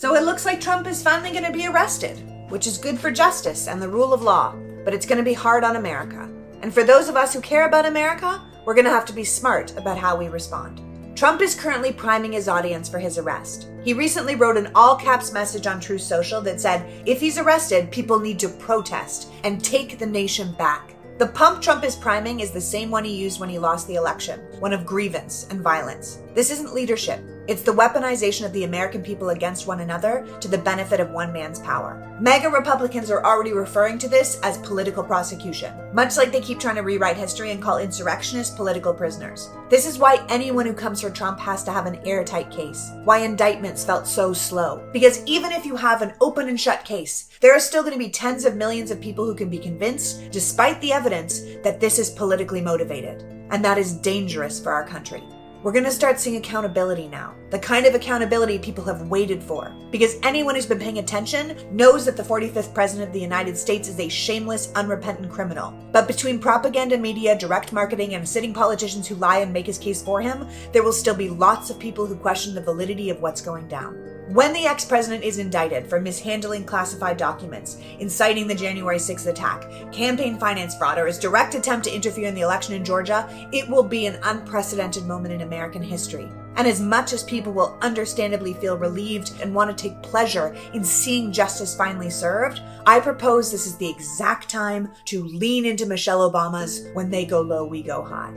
So it looks like Trump is finally going to be arrested, which is good for justice and the rule of law, but it's going to be hard on America. And for those of us who care about America, we're going to have to be smart about how we respond. Trump is currently priming his audience for his arrest. He recently wrote an all-caps message on Truth Social that said, if he's arrested, people need to protest and take the nation back. The pump Trump is priming is the same one he used when he lost the election, one of grievance and violence. This isn't leadership. It's the weaponization of the American people against one another to the benefit of one man's power. MAGA Republicans are already referring to this as political prosecution, much like they keep trying to rewrite history and call insurrectionists political prisoners. This is why anyone who comes for Trump has to have an airtight case, why indictments felt so slow. Because even if you have an open and shut case, there are still going to be tens of millions of people who can be convinced, despite the evidence, that this is politically motivated. And that is dangerous for our country. We're going to start seeing accountability now, the kind of accountability people have waited for. Because anyone who's been paying attention knows that the 45th President of the United States is a shameless, unrepentant criminal. But between propaganda media, direct marketing, and sitting politicians who lie and make his case for him, there will still be lots of people who question the validity of what's going down. When the ex-president is indicted for mishandling classified documents, inciting the January 6th attack, campaign finance fraud, or his direct attempt to interfere in the election in Georgia, it will be an unprecedented moment in American history. And as much as people will understandably feel relieved and want to take pleasure in seeing justice finally served, I propose this is the exact time to lean into Michelle Obama's "when they go low, we go high."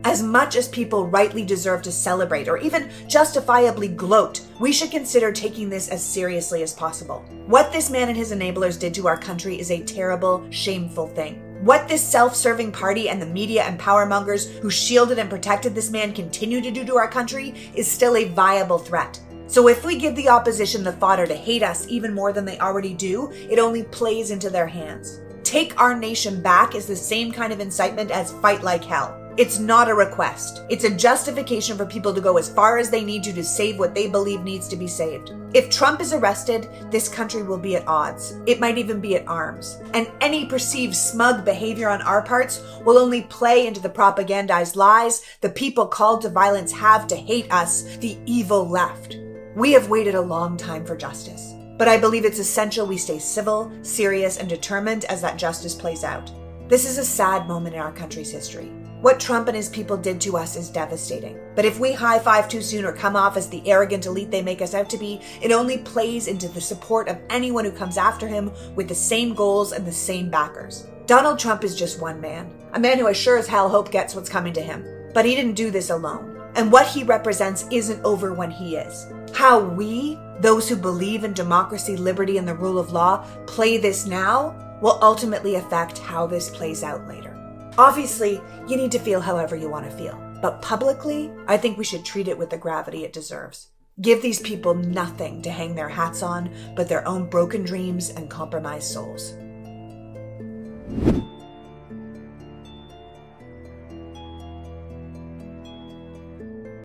As much as people rightly deserve to celebrate or even justifiably gloat, we should consider taking this as seriously as possible. What this man and his enablers did to our country is a terrible, shameful thing. What this self-serving party and the media and powermongers who shielded and protected this man continue to do to our country is still a viable threat. So if we give the opposition the fodder to hate us even more than they already do, it only plays into their hands. Take our nation back is the same kind of incitement as fight like hell. It's not a request. It's a justification for people to go as far as they need to save what they believe needs to be saved. If Trump is arrested, this country will be at odds. It might even be at arms. And any perceived smug behavior on our parts will only play into the propagandized lies the people called to violence have to hate us, the evil left. We have waited a long time for justice, but I believe it's essential we stay civil, serious, and determined as that justice plays out. This is a sad moment in our country's history. What Trump and his people did to us is devastating. But if we high-five too soon or come off as the arrogant elite they make us out to be, it only plays into the support of anyone who comes after him with the same goals and the same backers. Donald Trump is just one man, a man who I sure as hell hope gets what's coming to him. But he didn't do this alone. And what he represents isn't over when he is. How we, those who believe in democracy, liberty, and the rule of law, play this now will ultimately affect how this plays out later. Obviously, you need to feel however you want to feel. But publicly, I think we should treat it with the gravity it deserves. Give these people nothing to hang their hats on but their own broken dreams and compromised souls.